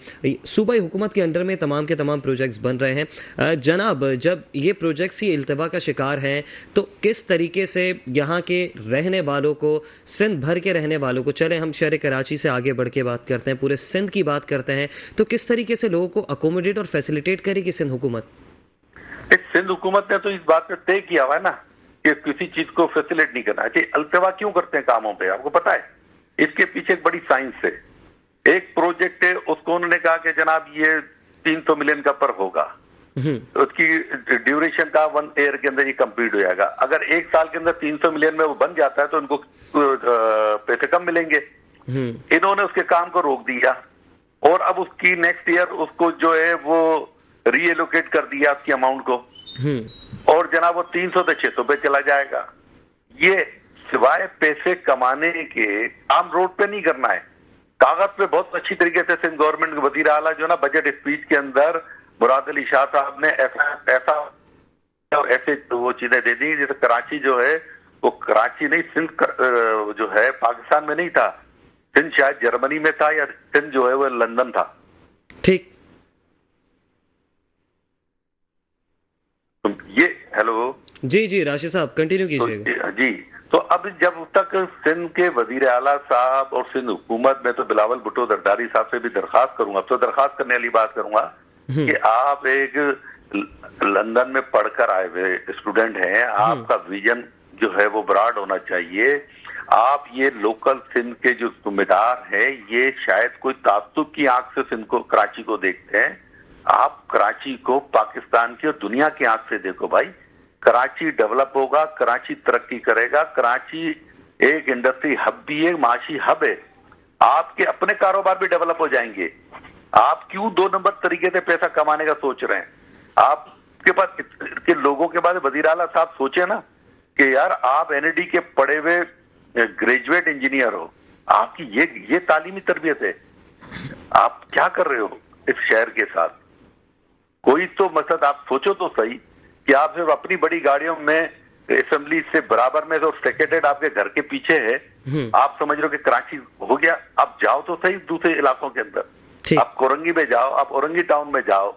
صوبائی حکومت کے انڈر میں تمام کے تمام پروجیکٹس بن رہے ہیں. جناب جب یہ پروجیکٹس ہی التوا کا شکار ہیں تو کس طریقے سے یہاں کے رہنے والوں کو, سندھ بھر کے رہنے والوں کو, چلیں ہم شہر کراچی سے آگے بڑھ کے بات کرتے ہیں, پورے سندھ کی بات کرتے ہیں, تو کس طریقے سے لوگوں کو اکوموڈیٹ اور فیسیلیٹیٹ کرے گی سندھ حکومت؟ سندھ حکومت نے تو اس بات پہ طے کیا ہوا ہے نا کہ کسی چیز کو فیسیلیٹ نہیں کرنا چاہیے. التوا کیوں کرتے ہیں کاموں پہ آپ کو پتا ہے؟ اس کے پیچھے ایک بڑی سائنس ہے. ایک پروجیکٹ ہے, اس کو انہوں نے کہا کہ جناب یہ 300 ملین کا پر ہوگا, اس کی ڈیوریشن کا 1 ایئر کے اندر یہ کمپلیٹ ہو جائے گا. اگر 1 سال کے اندر 300 ملین میں وہ بن جاتا ہے تو ان کو پیسے کم ملیں گے. انہوں نے اس کے کام کو روک دیا اور اب اس کی نیکسٹ ایئر اس کو جو ہے وہ ری ایلوکیٹ کر دیا اس کی اماؤنٹ کو, اور جناب وہ 300 سے 600 پہ چلا جائے گا. یہ سوائے پیسے کمانے کے کام روڈ پہ نہیں کرنا ہے. کاغذ پہ بہت اچھی طریقے سے سندھ گورنمنٹ کے وزیر اعلیٰ جو نا بجٹ اسپیچ کے اندر مراد علی شاہ صاحب نے ایسے وہ چیزیں دے دی جیسے کراچی جو ہے وہ کراچی نہیں, سندھ جو ہے پاکستان میں نہیں تھا, سندھ شاید جرمنی میں تھا یا سندھ جو ہے وہ لندن تھا. ٹھیک, یہ ہیلو جی راشد صاحب کنٹینیو کیجیے گا. جی تو اب جب تک سندھ کے وزیر اعلیٰ صاحب اور سندھ حکومت, میں تو بلاول بھٹو زرداری صاحب سے بھی درخواست کروں گا, اب تو درخواست کرنے والی بات کروں گا کہ آپ ایک لندن میں پڑھ کر آئے ہوئے اسٹوڈنٹ ہیں, آپ کا ویژن جو ہے وہ براڈ ہونا چاہیے. آپ یہ لوکل سندھ کے جو ذمہ دار ہیں یہ شاید کوئی تعصب کی آنکھ سے سندھ کو, کراچی کو دیکھتے ہیں. آپ کراچی کو پاکستان کی اور دنیا کی آنکھ سے دیکھو بھائی. کراچی ڈیولپ ہوگا, کراچی ترقی کرے گا, کراچی ایک انڈسٹری ہب بھی ہے, معاشی ہب ہے. آپ کے اپنے کاروبار بھی ڈیولپ ہو جائیں گے. آپ کیوں 2 نمبر طریقے سے پیسہ کمانے کا سوچ رہے ہیں؟ آپ کے پاس کے لوگوں کے بعد وزیر اعلیٰ صاحب سوچے نا کہ یار آپ این ای ڈی کے پڑھے ہوئے گریجویٹ انجینئر ہو, آپ کی یہ تعلیمی تربیت ہے, آپ کیا کر رہے ہو اس شہر کے ساتھ؟ کوئی تو مقصد آپ سوچو تو صحیح کہ آپ صرف اپنی بڑی گاڑیوں میں اسمبلی سے برابر میں, اور سیکریٹریٹ آپ کے گھر کے پیچھے ہے, آپ سمجھ رہے ہو کہ کراچی ہو گیا. آپ جاؤ تو صحیح دوسرے علاقوں کے اندر, آپ کورنگی میں جاؤ, آپ اورنگی ٹاؤن میں جاؤ,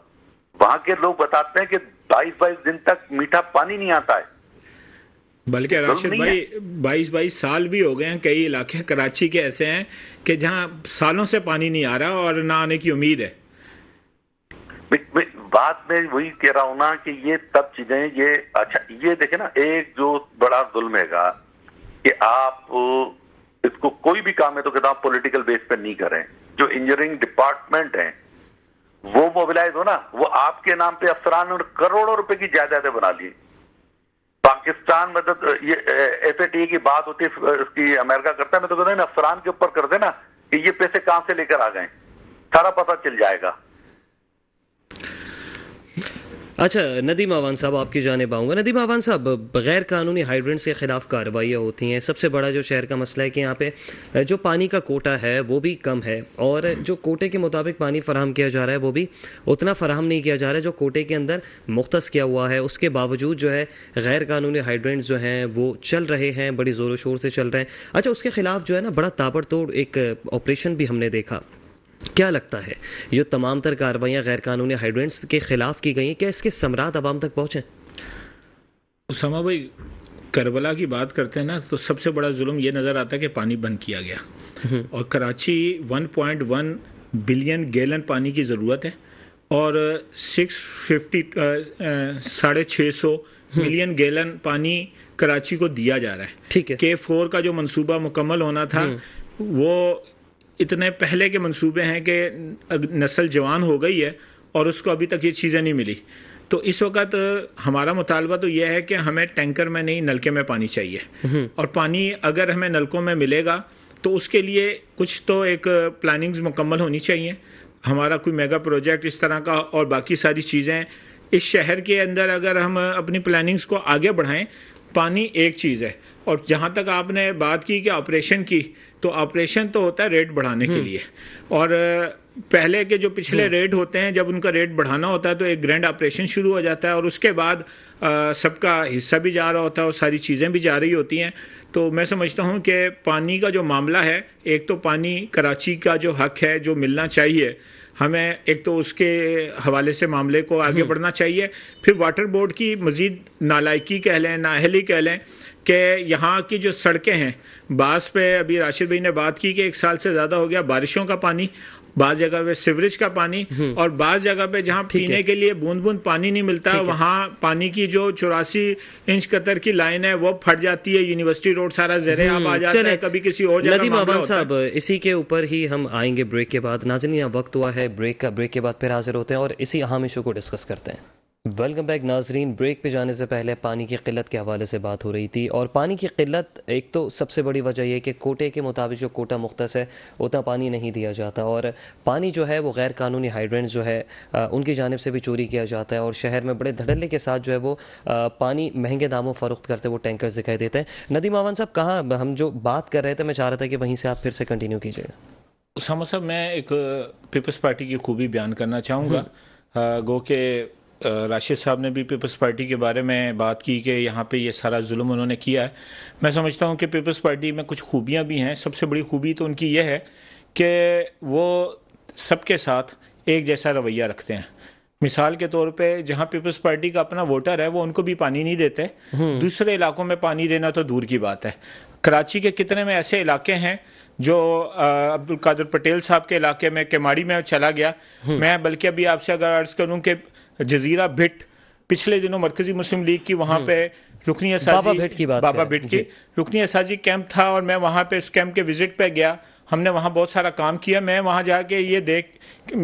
وہاں کے لوگ بتاتے ہیں کہ 22 دن تک میٹھا پانی نہیں آتا ہے. بلکہ راشد بھائی 22 سال بھی ہو گئے ہیں. کئی علاقے کراچی کے ایسے ہیں کہ جہاں سالوں سے پانی نہیں آ رہا اور نہ آنے کی امید ہے. بات میں وہی کہہ رہا ہوں نا کہ یہ تب چیزیں, یہ اچھا یہ دیکھیں نا, ایک جو بڑا ظلم ہے گا کہ آپ اس کو کوئی بھی کام ہے تو کہتا ہوں پولیٹیکل بیس پہ نہیں کریں. جو انجینئرنگ ڈپارٹمنٹ ہیں وہ موبلائز ہو نا, وہ آپ کے نام پہ افسران اور کروڑوں روپے کی جائیدادیں بنا لی. پاکستان مطلب یہ ایف اے ٹی کی بات ہوتی ہے, اس کی امریکہ کرتا ہے, میں تو کہتا ہوں افسران کے اوپر کر دینا کہ یہ پیسے کہاں سے لے کر آ گئے, سارا پتہ چل جائے گا. اچھا ندیم آوان صاحب آپ کی جانب آؤں گا. ندیم آوان صاحب, غیر قانونی ہائیڈرنٹس کے خلاف کارروائیاں ہوتی ہیں. سب سے بڑا جو شہر کا مسئلہ ہے کہ یہاں پہ جو پانی کا کوٹا ہے وہ بھی کم ہے, اور جو کوٹے کے مطابق پانی فراہم کیا جا رہا ہے وہ بھی اتنا فراہم نہیں کیا جا رہا ہے جو کوٹے کے اندر مختص کیا ہوا ہے. اس کے باوجود جو ہے غیر قانونی ہائیڈرنٹس جو ہیں وہ چل رہے ہیں, بڑی زور و شور سے چل رہے ہیں. اچھا اس کے خلاف جو ہے نا بڑا تابڑ توڑ ایک آپریشن بھی ہم نے دیکھا. کیا لگتا ہے یہ تمام تر کارروائیاں غیر قانونی ہائیڈرنٹس کے خلاف کی گئی ہیں, کیا اس کے ثمرات عوام تک پہنچے؟ اسامہ بھائی, کربلا کی بات کرتے ہیں نا تو سب سے بڑا ظلم یہ نظر آتا ہے کہ پانی بند کیا گیا, اور کراچی 1.1 بلین گیلن پانی کی ضرورت ہے, اور 650 ملین گیلن پانی کراچی کو دیا جا رہا ہے. ٹھیک ہے, K4 کا جو منصوبہ مکمل ہونا تھا وہ اتنے پہلے کے منصوبے ہیں کہ نسل جوان ہو گئی ہے اور اس کو ابھی تک یہ چیزیں نہیں ملی. تو اس وقت ہمارا مطالبہ تو یہ ہے کہ ہمیں ٹینکر میں نہیں نلکے میں پانی چاہیے, اور پانی اگر ہمیں نلکوں میں ملے گا تو اس کے لیے کچھ تو ایک پلاننگز مکمل ہونی چاہیے. ہمارا کوئی میگا پروجیکٹ اس طرح کا اور باقی ساری چیزیں اس شہر کے اندر اگر ہم اپنی پلاننگز کو آگے بڑھائیں. پانی ایک چیز ہے, اور جہاں تک آپ نے بات کی کہ آپریشن کی, تو آپریشن تو ہوتا ہے ریٹ بڑھانے کے لیے, اور پہلے کے جو پچھلے ریٹ ہوتے ہیں جب ان کا ریٹ بڑھانا ہوتا ہے تو ایک گرینڈ آپریشن شروع ہو جاتا ہے, اور اس کے بعد سب کا حصہ بھی جا رہا ہوتا ہے اور ساری چیزیں بھی جا رہی ہوتی ہیں. تو میں سمجھتا ہوں کہ پانی کا جو معاملہ ہے, ایک تو پانی کراچی کا جو حق ہے جو ملنا چاہیے, ہمیں ایک تو اس کے حوالے سے معاملے کو آگے بڑھنا چاہیے. پھر واٹر بورڈ کی مزید نالائکی کہہ لیں, نااہلی کہہ لیں, کہ یہاں کی جو سڑکیں ہیں, بعض پہ ابھی راشد بھائی نے بات کی کہ 1 سال سے زیادہ ہو گیا بارشوں کا پانی, بعض جگہ پہ سیوریج کا پانی, اور بعض جگہ پہ جہاں پینے کے لیے بوند بوند پانی نہیں ملتا وہاں پانی کی جو 84 انچ قطر کی لائن ہے وہ پھٹ جاتی ہے, یونیورسٹی روڈ سارا زیر آب آ جاتا ہے, کبھی کسی اور جگہ. ندیم آوان صاحب, اسی کے اوپر ہی ہم آئیں گے بریک کے بعد. ناظرین یہاں وقت ہوا ہے بریک کا, بریک کے بعد پھر حاضر ہوتے ہیں اور اسی اہم ایشو کو ڈسکس کرتے ہیں. ویلکم بیک ناظرین. بریک پہ جانے سے پہلے پانی کی قلت کے حوالے سے بات ہو رہی تھی, اور پانی کی قلت ایک تو سب سے بڑی وجہ یہ کہ کوٹے کے مطابق جو کوٹا مختص ہے اتنا پانی نہیں دیا جاتا, اور پانی جو ہے وہ غیر قانونی ہائیڈرنٹس جو ہے ان کی جانب سے بھی چوری کیا جاتا ہے, اور شہر میں بڑے دھڑلے کے ساتھ جو ہے وہ پانی مہنگے داموں فروخت کرتے وہ ٹینکرز دکھائی دیتے ہیں. ندیم آوان صاحب, کہاں ہم جو بات کر رہے تھے, میں چاہ رہا تھا کہ وہیں سے آپ پھر سے کنٹینیو کیجیے گا. اسامہ صاحب, میں ایک پیپلز پارٹی کی خوبی بیان کرنا چاہوں گا. گو کہ راشد صاحب نے بھی پیپلز پارٹی کے بارے میں بات کی کہ یہاں پہ یہ سارا ظلم انہوں نے کیا ہے. میں سمجھتا ہوں کہ پیپلز پارٹی میں کچھ خوبیاں بھی ہیں. سب سے بڑی خوبی تو ان کی یہ ہے کہ وہ سب کے ساتھ ایک جیسا رویہ رکھتے ہیں. مثال کے طور پہ جہاں پیپلز پارٹی کا اپنا ووٹر ہے وہ ان کو بھی پانی نہیں دیتے, دوسرے علاقوں میں پانی دینا تو دور کی بات ہے. کراچی کے کتنے میں ایسے علاقے ہیں جو عبدالقادر پٹیل صاحب کے علاقے میں کیماڑی میں چلا گیا. میں بلکہ ابھی آپ سے اگر عرض کروں کہ جزیرہ بھٹ پچھلے دنوں مرکزی مسلم لیگ کی وہاں پہ رکنی اساجی بابا بھٹ کی رکنی اساجی کیمپ تھا, اور میں وہاں پہ اس کیمپ کے وزٹ پہ گیا, ہم نے وہاں بہت سارا کام کیا. میں وہاں جا کے یہ دیکھ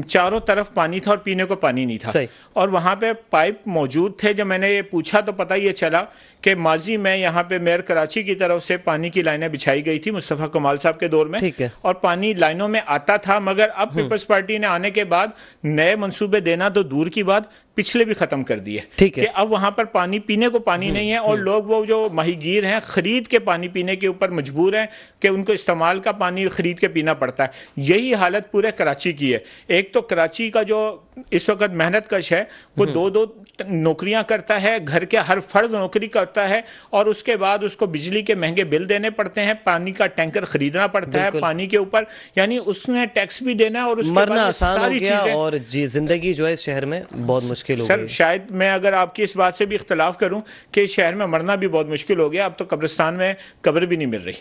چاروں طرف پانی تھا اور پینے کو پانی نہیں تھا, اور وہاں پہ پائپ موجود تھے. جب میں نے یہ پوچھا تو پتہ یہ چلا کہ ماضی میں یہاں پہ میئر کراچی کی طرف سے پانی کی لائنیں بچھائی گئی تھی مصطفیٰ کمال صاحب کے دور میں, اور پانی لائنوں میں آتا تھا. مگر اب پیپلز پارٹی نے آنے کے بعد نئے منصوبے دینا تو دور کی بات, پچھلے بھی ختم کر دیے کہ اب وہاں پر پانی پینے کو پانی نہیں ہے, اور لوگ وہ جو ماہی گیر ہیں خرید کے پانی پینے کے اوپر مجبور ہیں کہ ان کو استعمال کا پانی خرید کے پینا پڑتا ہے. یہی حالت پورے کراچی کی ہے. ایک تو کراچی کا جو اس وقت محنت کش ہے وہ دو نوکریاں کرتا ہے, گھر کے ہر فرد نوکری کرتا ہے, اور اس کے بعد اس کو بجلی کے مہنگے بل دینے پڑتے ہیں, پانی کا ٹینکر خریدنا پڑتا ہے پانی کے اوپر, یعنی اس نے ٹیکس بھی دینا, اور اس کے مرنا آسان ہو گیا, اور زندگی جو ہے اس شہر میں بہت مشکل ہو گئی. سر شاید میں اگر آپ کی اس بات سے بھی اختلاف کروں کہ شہر میں مرنا بھی بہت مشکل ہو گیا. اب تو قبرستان میں قبر بھی نہیں مل رہی,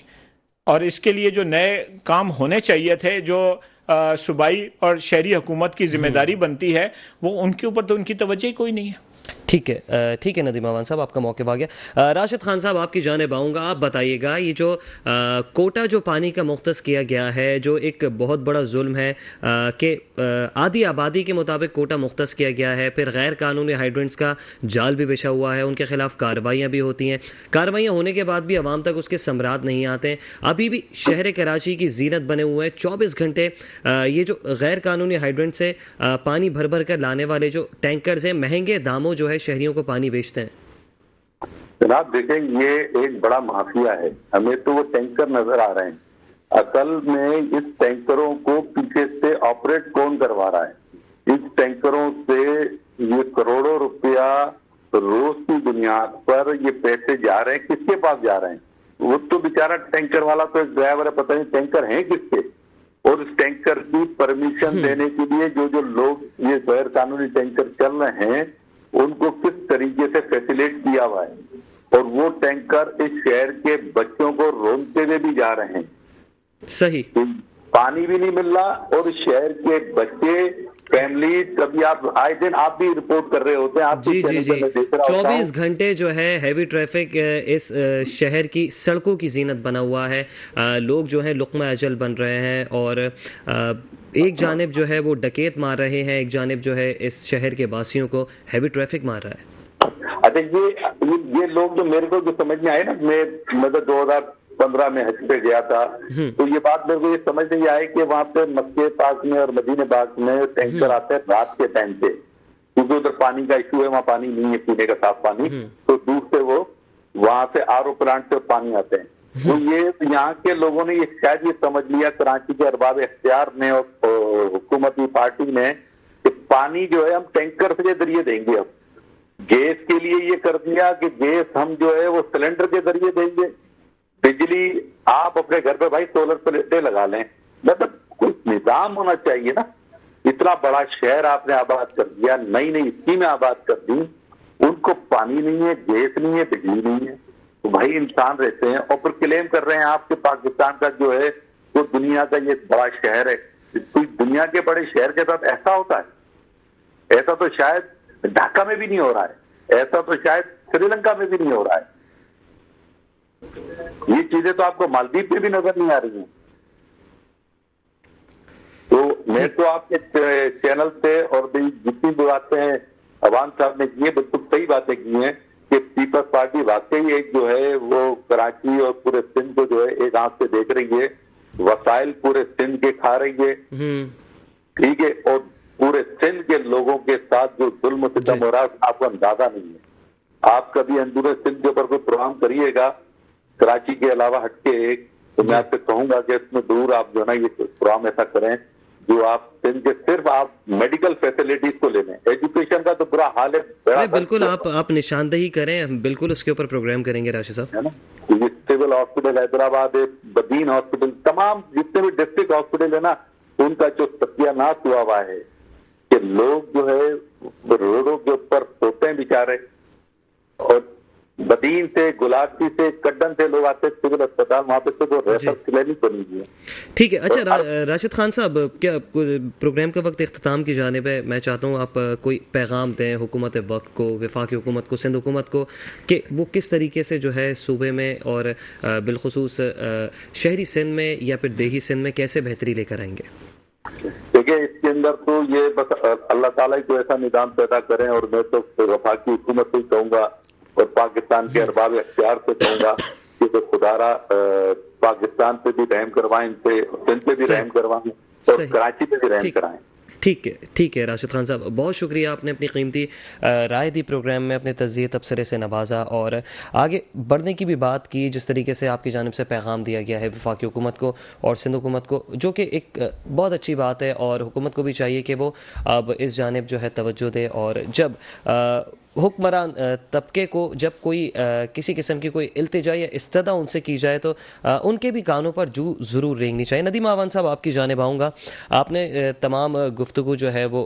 اور اس کے لیے جو نئے کام ہونے چاہیے تھے, جو صوبائی اور شہری حکومت کی ذمہ داری بنتی ہے, وہ ان کے اوپر تو ان کی توجہ ہی کوئی نہیں ہے. ٹھیک ہے ندیم امان صاحب, آپ کا موقع آ گیا. راشد خان صاحب, آپ کی جانب آؤں گا. آپ بتائیے گا یہ جو کوٹا جو پانی کا مختص کیا گیا ہے, جو ایک بہت بڑا ظلم ہے کہ آدھی آبادی کے مطابق کوٹا مختص کیا گیا ہے, پھر غیر قانونی ہائیڈرنٹس کا جال بھی بچھا ہوا ہے, ان کے خلاف کارروائیاں بھی ہوتی ہیں, کارروائیاں ہونے کے بعد بھی عوام تک اس کے ثمرات نہیں آتے ہیں. ابھی بھی شہر کراچی کی زینت بنے ہوئے ہیں 24 گھنٹے یہ جو غیر قانونی ہائیڈرنٹ سے پانی بھر بھر کر لانے والے جو ٹینکرز ہیں, مہنگے داموں جو ہے شہریوں کو پانی بیچتے ہیں. جناب دیکھیں, یہ ایک بڑا مافیا ہے. ہمیں تو وہ ٹینکر نظر آ رہے ہیں, اصل میں اس ٹینکروں کو پیچھے سے آپریٹ کون کروا رہا ہے؟ اس ٹینکروں سے یہ کروڑوں روپیہ روز کی بنیاد پر یہ پیسے جا رہے ہیں, کس کے پاس جا رہے ہیں؟ وہ تو بیچارہ ٹینکر والا تو ایک ڈرائیور ہے, پتہ نہیں ٹینکر ہیں کس کے, اور اس ٹینکر کی پرمیشن دینے کے لیے جو لوگ یہ غیر قانونی ٹینکر چل رہے ہیں ان کو کس طریقے سے فیسیلیٹ کیا ہوا ہے, اور وہ ٹینکر اس شہر کے بچوں کو رونتے ہوئے بھی جا رہے ہیں. صحیح, پانی بھی نہیں مل رہا, اور اس شہر کے بچے فیملی, کبھی آپ آئے دن آپ بھی رپورٹ کر رہے ہوتے ہیں, آپ جی 24 گھنٹے جو ہے ہیوی ٹریفک اس شہر کی سڑکوں کی زینت بنا ہوا ہے. لوگ جو ہیں لقمہ اجل بن رہے ہیں, اور ایک جانب جو ہے وہ ڈکیت مار رہے ہیں, ایک جانب جو ہے اس شہر کے باسیوں کو ہیوی ٹریفک مار رہا ہے. اچھا, یہ لوگ جو میرے کو جو سمجھ میں آئے نا, میں مطلب 2015 میں حج پہ گیا تھا, تو یہ بات میرے کو یہ سمجھ نہیں آئی کہ وہاں پہ مکے پاک میں اور مدینے پاک میں ٹینکر آتے ہیں رات کے ٹائم پہ, کیونکہ ادھر پانی کا ایشو ہے, وہاں پانی نہیں ہے پینے کا صاف پانی, تو دور سے وہ وہاں سے RO پلانٹ سے پانی آتے ہیں. تو یہ یہاں کے لوگوں نے یہ شاید یہ سمجھ لیا, کراچی کے ارباب اختیار نے اور حکومتی پارٹی نے, کہ پانی جو ہے ہم ٹینکر کے ذریعے دیں گے. اب گیس کے لیے یہ کر دیا کہ گیس ہم جو ہے وہ سلنڈر کے ذریعے دیں گے, بجلی آپ اپنے گھر پہ بھائی سولر پلیٹیں لگا لیں. مطلب کچھ نظام ہونا چاہیے نا. اتنا بڑا شہر آپ نے آباد کر دیا, نئی نئی اسکیمیں آباد کر دی, ان کو پانی نہیں ہے, گیس نہیں ہے, بجلی نہیں ہے, تو بھائی انسان رہتے ہیں, اور پھر کلیم کر رہے ہیں آپ کے پاکستان کا جو ہے وہ دنیا کا یہ بڑا شہر ہے. کوئی دنیا کے بڑے شہر کے ساتھ ایسا ہوتا ہے؟ ایسا تو شاید ڈھاکہ میں بھی نہیں ہو رہا ہے, ایسا تو شاید سری لنکا میں بھی نہیں ہو رہا ہے. یہ چیزیں تو آپ کو مالدیپ میں بھی نظر نہیں آ رہی ہیں. تو میں تو آپ کے چینل سے اور جتنی بھی باتیں عوام صاحب نے کی ہیں بالکل صحیح باتیں کی ہیں کہ پیپلز پارٹی واقعی ایک جو ہے وہ کراچی اور پورے سندھ کو جو ہے ایک آنکھ سے دیکھ رہی ہے, وسائل پورے سندھ کے کھا رہی ہے, ٹھیک ہے, اور پورے سندھ کے لوگوں کے ساتھ جو ظلم و ستم ہو رہا ہے آپ کو اندازہ نہیں ہے. آپ کبھی اندور سندھ کے اوپر کوئی پروگرام کریے گا کراچی کے علاوہ ہٹ کے ایک, تو میں آپ سے کہوں گا کہ اس میں ضرور آپ جو ہے نا یہ پروگرام ایسا کریں جو آپ سندھ کے صرف آپ میڈیکل فیسلٹیز کو لے لیں. ایجوکیشن کا تو برا حال ہے. بالکل آپ نشاندہی کریں, بالکل اس کے اوپر پروگرام کریں گے راشد صاحب. ہے نا, سول ہاسپٹل حیدرآباد ہے, بدین ہاسپٹل, تمام جتنے بھی ڈسٹرکٹ ہاسپٹل ہے نا, ان کا جو ستیہ ناش ہوا ہوا ہے کہ لوگ جو ہے روڈوں کے اوپر سوتے ہیں بیچارے, اور بدین سے گلاٹی سے کڈن سے لوگ آتے سول اسپتال وہاں پہ سے وہ ریفر کلینک بنی ہوئی ہے. ٹھیک ہے. اچھا راشد خان صاحب, کیا پروگرام کا وقت اختتام کی جانب ہے, میں چاہتا ہوں آپ کوئی پیغام دیں حکومت وقت کو, وفاقی حکومت کو, سندھ حکومت کو, کہ وہ کس طریقے سے جو ہے صوبے میں اور بالخصوص شہری سندھ میں یا پھر دیہی سندھ میں کیسے بہتری لے کر آئیں گے. دیکھیے اس کے اندر تو یہ بس اللہ تعالیٰ کو ایسا نظام پیدا کریں, اور میں تو وفاقی حکومت سے کہوں گا اور پاکستان کے ارباب اختیار سے کہوں گا کہ خدارا پاکستان پہ بھی رحم کروائیں, ان سے سندھ پہ بھی رحم کروائیں اور کراچی پہ بھی رحم کرائیں. ٹھیک ہے راشد خان صاحب, بہت شکریہ, آپ نے اپنی قیمتی رائے دی پروگرام میں, اپنے تجزیے تبصرے سے نوازا اور آگے بڑھنے کی بھی بات کی. جس طریقے سے آپ کی جانب سے پیغام دیا گیا ہے وفاقی حکومت کو اور سندھ حکومت کو, جو کہ ایک بہت اچھی بات ہے, اور حکومت کو بھی چاہیے کہ وہ اب اس جانب جو ہے توجہ دے, اور جب حکمران طبقے کو جب کوئی کسی قسم کی کوئی التجا یا استدعا ان سے کی جائے تو ان کے بھی کانوں پر جو ضرور رینگنی چاہیے. ندیم آوان صاحب, آپ کی جانب آؤں گا. آپ نے تمام گفتگو جو ہے وہ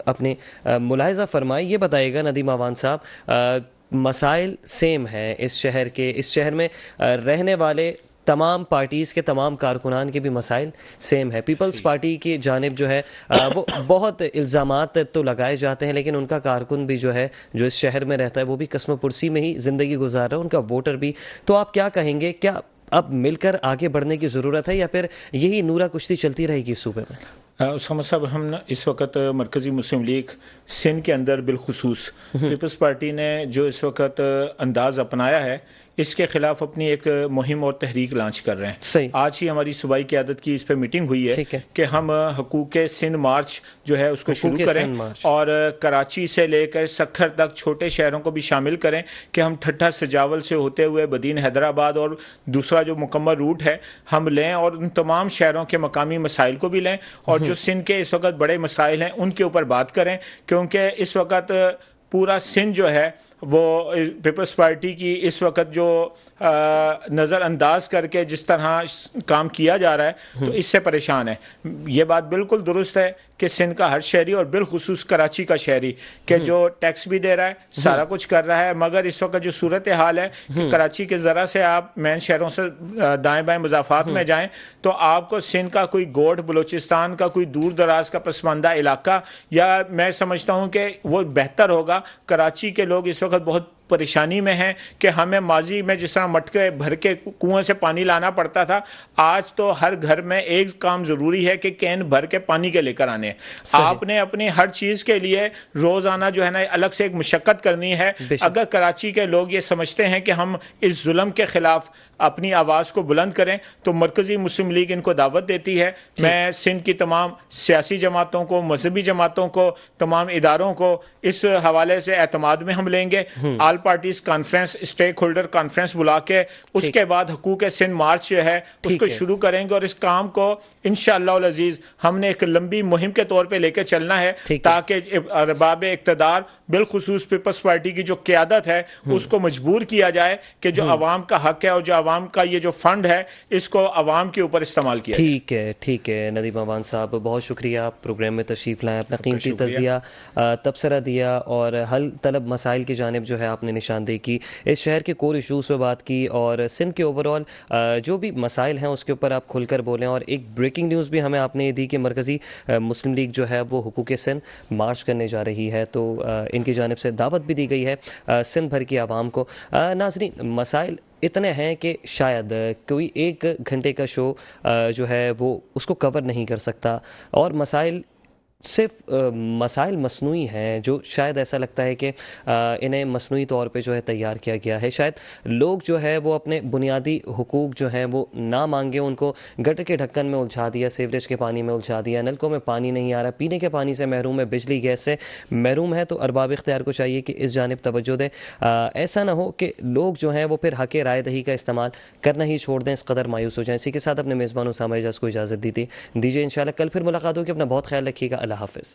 اپنی ملاحظہ فرمائی. یہ بتائیے گا ندیم آوان صاحب, مسائل سیم ہیں اس شہر کے, اس شہر میں رہنے والے تمام پارٹیز کے تمام کارکنان کے بھی مسائل سیم ہے. پیپلز پارٹی کی جانب جو ہے وہ بہت الزامات تو لگائے جاتے ہیں, لیکن ان کا کارکن بھی جو ہے جو اس شہر میں رہتا ہے وہ بھی قسم پرسی میں ہی زندگی گزار رہا ہے, ان کا ووٹر بھی. تو آپ کیا کہیں گے, کیا اب مل کر آگے بڑھنے کی ضرورت ہے یا پھر یہی نورا کشتی چلتی رہے گی صوبے میں؟ اسامہ صاحب, ہم اس وقت مرکزی مسلم لیگ سندھ کے اندر بالخصوص پیپلز پارٹی نے جو اس وقت انداز اپنایا ہے, اس کے خلاف اپنی ایک مہم اور تحریک لانچ کر رہے ہیں. آج ہی ہماری صوبائی قیادت کی اس پہ میٹنگ ہوئی ہے کہ ہم حقوق سندھ مارچ جو ہے اس کو شروع کریں, اور کراچی سے لے کر سکھر تک چھوٹے شہروں کو بھی شامل کریں, کہ ہم ٹھٹھا سجاول سے ہوتے ہوئے بدین حیدرآباد اور دوسرا جو مکمل روٹ ہے ہم لیں, اور ان تمام شہروں کے مقامی مسائل کو بھی لیں, اور جو سندھ کے اس وقت بڑے مسائل ہیں ان کے اوپر بات کریں. کیونکہ اس وقت پورا سندھ جو ہے وہ پیپلز پارٹی کی اس وقت جو نظر انداز کر کے جس طرح کام کیا جا رہا ہے تو اس سے پریشان ہے. یہ بات بالکل درست ہے کہ سندھ کا ہر شہری اور بالخصوص کراچی کا شہری کہ جو ٹیکس بھی دے رہا ہے, سارا کچھ کر رہا ہے, مگر اس وقت جو صورتحال ہے کہ کراچی کے ذرا سے آپ مین شہروں سے دائیں بائیں مضافات میں جائیں تو آپ کو سندھ کا کوئی گوٹھ, بلوچستان کا کوئی دور دراز کا پسماندہ علاقہ, یا میں سمجھتا ہوں کہ وہ بہتر ہوگا. کراچی کے لوگ اس وقت بہت پریشانی میں ہیں کہ ہمیں ماضی میں جس طرح مٹکے بھر کے کنویں سے پانی لانا پڑتا تھا, آج تو ہر گھر میں ایک کام ضروری ہے کہ کین بھر کے پانی کے لے کر آنے. آپ نے اپنی ہر چیز کے لیے روزانہ جو ہے نا الگ سے ایک مشقت کرنی ہے. اگر کراچی کے لوگ یہ سمجھتے ہیں کہ ہم اس ظلم کے خلاف اپنی آواز کو بلند کریں تو مرکزی مسلم لیگ ان کو دعوت دیتی ہے. میں سندھ کی تمام سیاسی جماعتوں کو, مذہبی جماعتوں کو, تمام اداروں کو اس حوالے سے اعتماد میں ہم لیں گے. All parties conference, stake holder conference بلا کے اس کے بعد حقوق سندھ مارچ جو ہے اس کو شروع کریں گے, اور اس کام کو انشاءاللہ العزیز ہم نے ایک لمبی مہم کے طور پہ لے کے چلنا ہے, تاکہ ارباب اقتدار بالخصوص پیپلز پارٹی کی جو قیادت ہے اس کو مجبور کیا جائے کہ جو عوام کا حق ہے اور جو عوام کا یہ جو فنڈ ہے اس کو عوام کے اوپر استعمال کیا. ٹھیک ہے ندیم آوان صاحب, بہت شکریہ, آپ پروگرام میں تشریف لائیں, اپنا قیمتی تجزیہ تبصرہ دیا اور حل طلب مسائل کی جانب جو ہے آپ نے نشاندہی کی, اس شہر کے کور ایشوز پہ بات کی, اور سندھ کے اوور آل جو بھی مسائل ہیں اس کے اوپر آپ کھل کر بولیں. اور ایک بریکنگ نیوز بھی ہمیں آپ نے دی کہ مرکزی مسلم لیگ جو ہے وہ حقوق سندھ مارچ کرنے جا رہی ہے, تو ان کی جانب سے دعوت بھی دی گئی ہے سندھ بھر کی عوام کو. ناظرین, مسائل اتنے ہیں کہ شاید کوئی ایک گھنٹے کا شو جو ہے وہ اس کو کور نہیں کر سکتا, اور مسائل صرف مسائل مصنوعی ہیں جو شاید ایسا لگتا ہے کہ انہیں مصنوعی طور پہ جو ہے تیار کیا گیا ہے. شاید لوگ جو ہے وہ اپنے بنیادی حقوق جو ہیں وہ نہ مانگے, ان کو گٹر کے ڈھکن میں الجھا دیا, سیوریج کے پانی میں الجھا دیا, نلکوں میں پانی نہیں آ رہا, پینے کے پانی سے محروم ہے, بجلی گیس سے محروم ہے. تو ارباب اختیار کو چاہیے کہ اس جانب توجہ دیں. ایسا نہ ہو کہ لوگ جو ہیں وہ پھر حق رائے دہی کا استعمال کرنا ہی چھوڑ دیں, اس قدر مایوس ہو جائیں. اسی کے ساتھ اپنے میزبان اسامہ اعجاز کو اجازت دیجیے انشاءاللہ. کل پھر ملاقات ہوگی. اپنا بہت خیال رکھیے گا. اللہ حافظ.